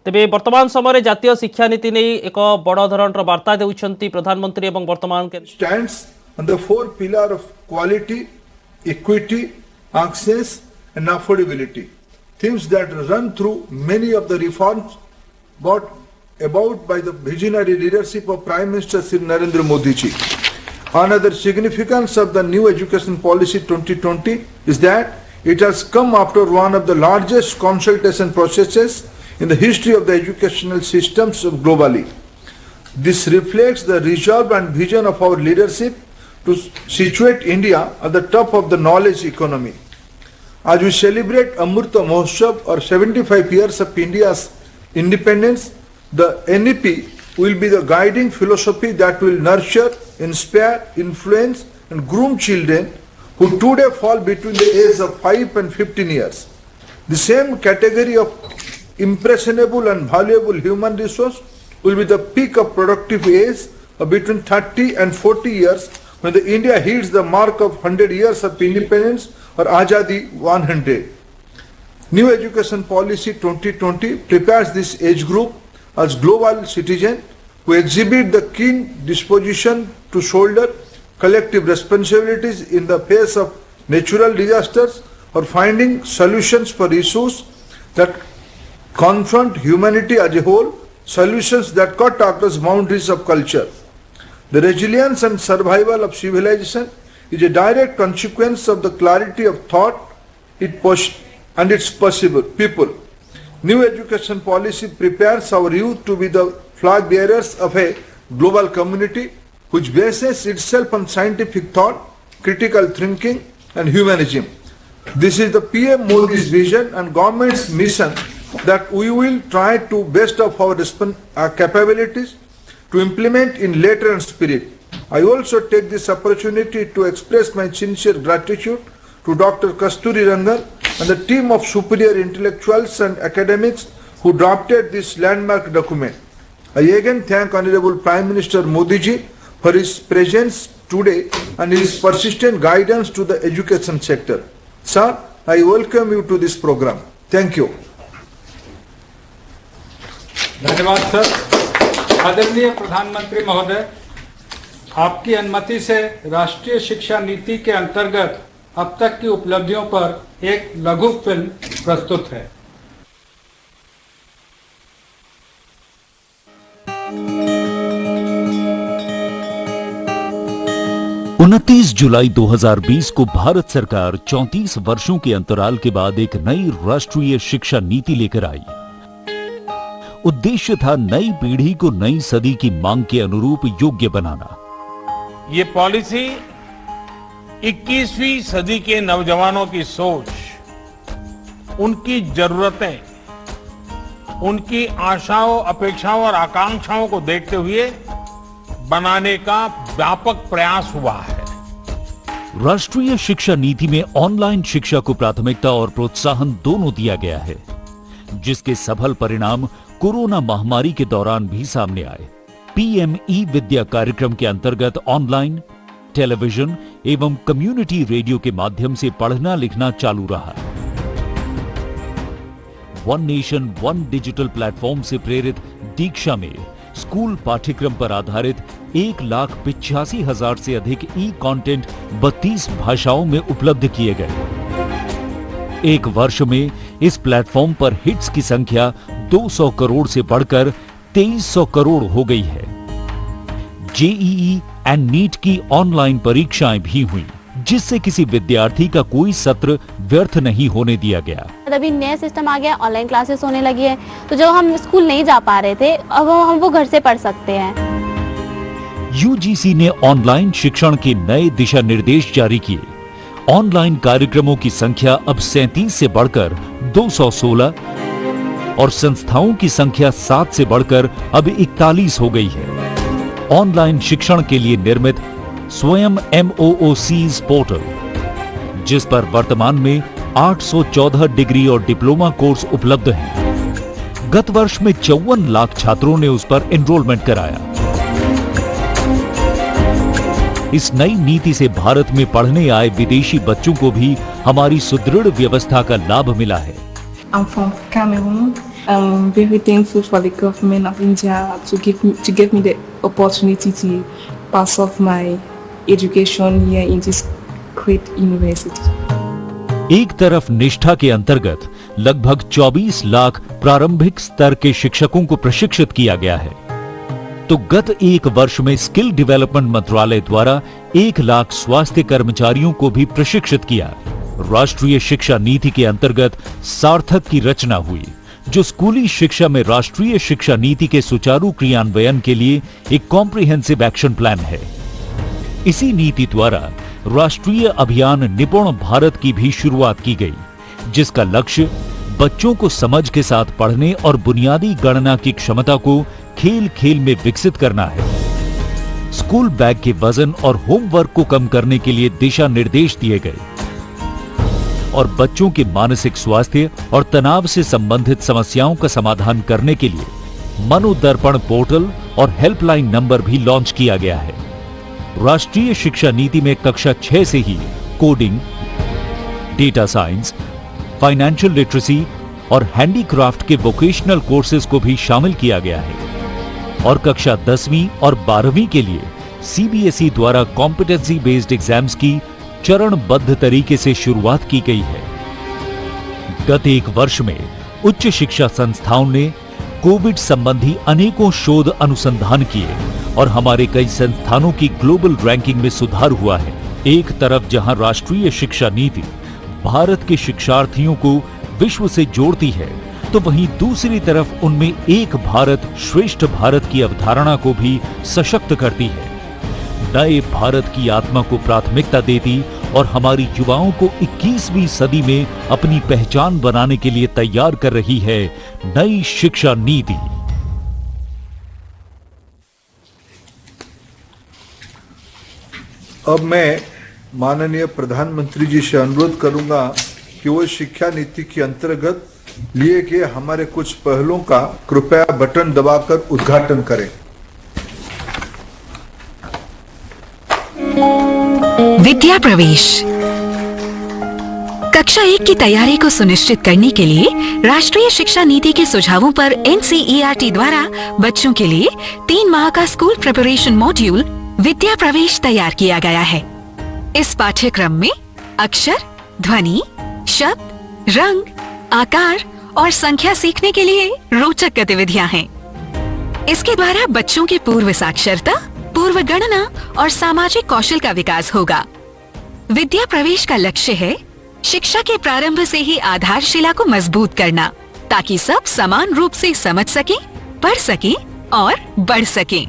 तेबे वर्तमान समय जातीय शिक्षा नीति नहीं एक बड़ धरणर वार्ता देउछंती प्रधानमंत्री एवं वर्तमान stands on the four pillars of quality, equity, access and affordability, themes that run through many of the reforms brought about by the visionary leadership of Prime Minister Shri Narendra Modi ji. Another significance of the new education policy 2020 is that it has come after one of the largest consultation processes in the history of the educational systems globally. This reflects the resolve and vision of our leadership to situate India at the top of the knowledge economy. As we celebrate Amrita Mahotsav or 75 years of India's independence, the NEP will be the guiding philosophy that will nurture, inspire, influence and groom children who today fall between the age of 5 and 15 years. The same category of impressionable and valuable human resource will be the peak of productive age of between 30 and 40 years when the India hits the mark of 100 years of independence or Azadi 100. New Education Policy 2020 prepares this age group as global citizens who exhibit the keen disposition to shoulder collective responsibilities in the face of natural disasters or finding solutions for issues that confront humanity as a whole, solutions that cut across boundaries of culture. The resilience and survival of civilization is a direct consequence of the clarity of thought and its possible people. New education policy prepares our youth to be the flag bearers of a global community which bases itself on scientific thought, critical thinking and humanism. This is the PM Modi's vision and government's mission that we will try to best of our capabilities to implement in letter and spirit. I also take this opportunity to express my sincere gratitude to Dr. Kasturi Rangan and the team of superior intellectuals and academics who drafted this landmark document. I again thank Honorable Prime Minister Modi ji for his presence today and his persistent guidance to the education sector. Sir, I welcome you to this program. Thank you. धन्यवाद sir. आदरणीय प्रधानमंत्री महोदय, आपकी अनुमति से राष्ट्रीय शिक्षा नीति के अंतर्गत अब तक की उपलब्धियों पर एक लघु फिल्म प्रस्तुत है। 29 जुलाई 2020 को भारत सरकार 34 वर्षों के अंतराल के बाद एक नई राष्ट्रीय शिक्षा नीति लेकर आई। उद्देश्य था नई पीढ़ी को नई सदी की मांग के अनुरूप योग्य बनाना। ये पॉलिसी 21वीं सदी के नौजवानों की सोच, उनकी जरूरतें, उनकी आशाओं, अपेक्षाओं और आकांक्षाओं को देखते हुए बनाने का व्यापक प्रयास हुआ है। राष्ट्रीय शिक्षा नीति में ऑनलाइन शिक्षा को प्राथमिकता और प्रोत्साहन दोनों दिया गया है, जिसके सफल परिणाम कोरोना महामारी के दौरान भी सामने आए। पीएम ई विद्या कार्यक्रम के अंतर्गत ऑनलाइन, टेलीविजन एवं कम्युनिटी रेडियो के माध्यम से पढ़ना लिखना चालू रहा। One nation one digital platform से प्रेरित दीक्षा में स्कूल पाठ्यक्रम पर आधारित 1,85,000 से अधिक ई कंटेंट 32 भाषाओं में उपलब्ध किए गए। एक वर्ष में इस प्लेटफॉर्म पर हिट्स की संख्या 200 करोड़ से बढ़कर 2300 करोड़ हो गई है। जेईई एंड नीट की ऑनलाइन परीक्षाएं भी हुई, जिससे किसी विद्यार्थी का कोई सत्र व्यर्थ नहीं होने दिया गया। अभी नया सिस्टम आ गया, ऑनलाइन क्लासेस होने लगी है, तो जो हम स्कूल नहीं जा पा रहे थे, अब हम वो घर से पढ़ सकते हैं। यूजीसी ने ऑनलाइन शिक्षण के नए दिशा निर्देश जारी किए। ऑनलाइन कार्यक्रमों की संख्या अब 37 से बढ़कर 216 और संस्थाओं की संख्या 7 से बढ़कर अब 41 हो गई है। ऑनलाइन शिक्षण के लिए निर्मित स्वयं MOOCs पोर्टल, जिस पर वर्तमान में 814 डिग्री और डिप्लोमा कोर्स उपलब्ध हैं। गत वर्ष में 54 लाख छात्रों ने उस पर एनरोलमेंट कराया। इस नई नीति से भारत में पढ़ने आए विदेशी बच्चों को भी हमारी सुदृढ़ व्यवस्था का लाभ मिला है। I'm from Cameroon I'm very thankful for the government of India to give me the opportunity to pass off my education here in this great university. एक तरफ निष्ठा के अंतर्गत लगभग 24 लाख प्रारंभिक स्तर के शिक्षकों को प्रशिक्षित किया गया है, तो गत एक वर्ष में स्किल डेवलपमेंट मंत्रालय द्वारा 1 लाख स्वास्थ्य कर्मचारियों को भी प्रशिक्षित किया। राष्ट्रीय शिक्षा नीति के अंतर्गत सार्थक की रचना हुई, जो स्कूली शिक्षा में राष्ट्रीय शिक्षा नीति के सुचारू क्रियान्वयन के लिए एक कॉम्प्रिहेंसिव एक्शन प्लान है। इसी नीति द्वारा राष्ट्रीय अभियान निपुण भारत की भी शुरुआत की गई, जिसका लक्ष्य बच्चों को समझ के साथ पढ़ने और बुनियादी गणना की क्षमता को खेल खेल में विकसित करना है। स्कूल बैग के वजन और होमवर्क को कम करने के लिए दिशा निर्देश दिए गए और बच्चों के मानसिक स्वास्थ्य और तनाव से संबंधित समस्याओं का समाधान करने के लिए मनोदर्पण पोर्टल और हेल्पलाइन नंबर भी लॉन्च किया गया है। राष्ट्रीय शिक्षा नीति में कक्षा 6 से ही coding, data science, financial literacy और हैंडीक्राफ्ट के वोकेशनल कोर्सेज को भी शामिल किया गया है और कक्षा 10वीं और 12वीं के लिए सीबीएसई द्वारा कॉम्पिटेंसी बेस्ड एग्जाम्स की चरणबद्ध तरीके से शुरुआत की गई है। गत एक वर्ष में उच्च शिक्षा संस्थाओं ने कोविड संबंधी अनेकों शोध अनुसंधान किए और हमारे कई संस्थानों की ग्लोबल रैंकिंग में सुधार हुआ है। एक तरफ जहां राष्ट्रीय शिक्षा नीति भारत के शिक्षार्थियों को विश्व से जोड़ती है, तो वहीं दूसरी तरफ उनमें एक भारत श्रेष्ठ भारत की अवधारणा को भी सशक्त करती है, नए भारत की आत्मा को प्राथमिकता देती और हमारी युवाओं को 21वीं सदी में अपनी पहचान बनाने के लिए तैयार कर रही है नई शिक्षा नीति। अब मैं माननीय प्रधानमंत्री जी से अनुरोध करूंगा कि वो शिक्षा नीति के अंतर्गत लिए गए हमारे कुछ पहलों का कृपया बटन दबाकर उद्घाटन करें। विद्या प्रवेश कक्षा 1 की तैयारी को सुनिश्चित करने के लिए राष्ट्रीय शिक्षा नीति के सुझावों पर एनसीईआरटी द्वारा बच्चों के लिए 3 माह का स्कूल प्रिपरेशन मॉड्यूल विद्या प्रवेश तैयार किया गया है। इस पाठ्यक्रम में अक्षर, ध्वनि, शब्द, रंग, आकार और संख्या सीखने के लिए रोचक गतिविधियां हैं। इसके द्वारा बच्चों के पूर्व साक्षरता, पूर्व गणना और सामाजिक कौशल का विकास होगा। विद्या प्रवेश का लक्ष्य है शिक्षा के प्रारंभ से ही आधारशिला को मजबूत करना, ताकि सब समान रूप से समझ सकें, पढ़ सकें और बढ़ सकें।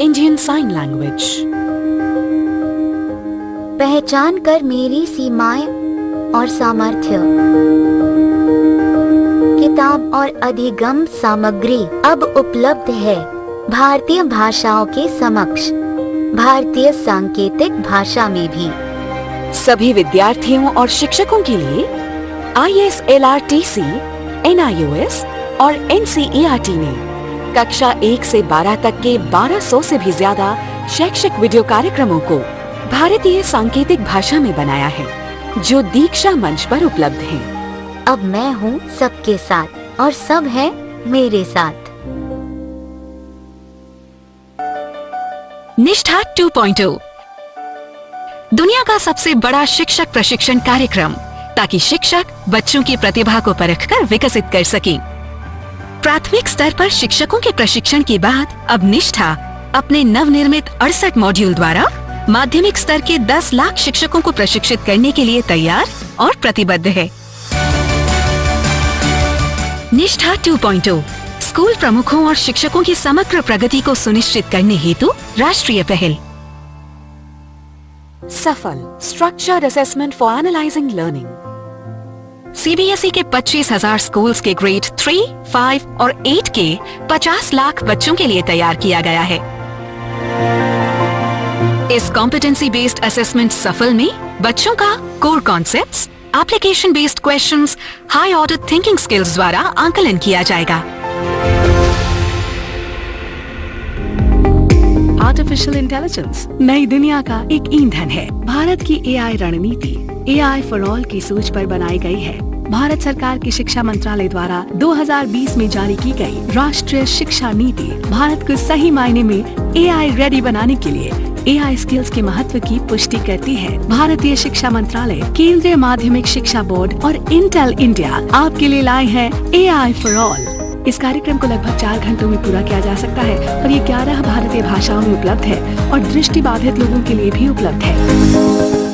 Indian sign language. पहचान कर मेरी सीमाएं और सामर्थ्य। किताब और अधिगम सामग्री अब उपलब्ध है भारतीय भाषाओं के समक्ष, भारतीय सांकेतिक भाषा में भी। सभी विद्यार्थियों और शिक्षकों के लिए ISLRTC, NIOS और NCERT ने कक्षा 1 से 12 तक के 1200 से भी ज्यादा शैक्षिक वीडियो कार्यक्रमों को भारतीय सांकेतिक भाषा में बनाया है, जो दीक्षा मंच पर उपलब्ध हैं। अब मैं हूँ सबके साथ और सब है मेरे साथ। निष्ठा 2.0 दुनिया का सबसे बड़ा शिक्षक प्रशिक्षण कार्यक्रम, ताकि शिक्षक बच्चों की प्रतिभा को परखकर विकसित कर सकें। प्राथमिक स्तर पर शिक्षकों के प्रशिक्षण के बाद अब निष्ठा अपने नवनिर्मित 68 मॉड्यूल द्वारा माध्यमिक स्तर के 10 लाख शिक्षकों को प्रशिक्षित करने के लिए तैयार और प्रतिबद्ध है। निष्ठा 2.0 स्कूल प्रमुखों और शिक्षकों की समग्र प्रगति को सुनिश्चित करने हेतु राष्ट्रीय पहल। सफल structured assessment for analysing learning. CBSE के 25,000 स्कूल्स के ग्रेड 3, 5 और 8 के 50 लाख बच्चों के लिए तैयार किया गया है। इस कॉम्पिटेंसी बेस्ड असेसमेंट सफल में बच्चों का core concepts, application based questions, high order thinking skills द्वारा आंकलन किया जाएगा। आर्टिफिशियल इंटेलिजेंस नई दुनिया का एक ईंधन है। भारत की AI रणनीति AI फॉर ऑल की सोच पर बनाई गई है। भारत सरकार की शिक्षा मंत्रालय द्वारा 2020 में जारी की गई राष्ट्रीय शिक्षा नीति भारत को सही मायने में AI रेडी बनाने के लिए AI स्किल्स के महत्व की पुष्टि करती है। भारतीय शिक्षा मंत्रालय, केंद्रीय माध्यमिक शिक्षा बोर्ड और इंटेल इंडिया आपके लिए लाए हैं AI फॉर ऑल। इस कार्यक्रम को लगभग 4 घंटों में पूरा किया जा सकता है और ये 11 भारतीय भाषाओं में उपलब्ध है और दृष्टिबाधित लोगों के लिए भी उपलब्ध है।